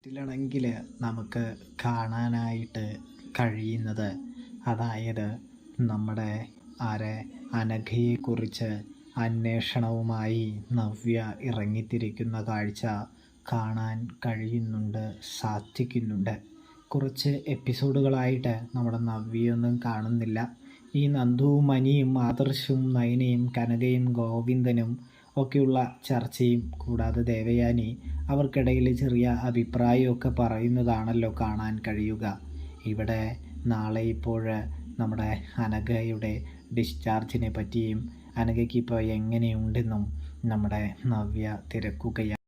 ണെങ്കിൽ നമുക്ക് കാണാനായിട്ട് കഴിയുന്നത്, അതായത് നമ്മുടെ അനഘയെക്കുറിച്ച് അന്വേഷണവുമായി നവ്യ ഇറങ്ങിത്തിരിക്കുന്ന കാഴ്ച കാണാൻ സാധിക്കുന്നുണ്ട്. കുറച്ച് എപ്പിസോഡുകളായിട്ട് നമ്മുടെ നവ്യയൊന്നും കാണുന്നില്ല. ഈ നന്ദുവും മനിയും ആദർശും നയനയും കനകയും ഗോവിന്ദനും ഒക്കെയുള്ള ചർച്ചയും കൂടാതെ ദേവയാനി അവർക്കിടയിൽ ചെറിയ അഭിപ്രായമൊക്കെ പറയുന്നതാണല്ലോ കാണാൻ കഴിയുക. ഇവിടെ നാളെ ഇപ്പോൾ നമ്മുടെ അനഘയുടെ ഡിസ്ചാർജിനെ പറ്റിയും അനഘയ്ക്ക് ഇപ്പോൾ എങ്ങനെയുണ്ടെന്നും നമ്മുടെ നവ്യ തിരക്കുകയാണ്.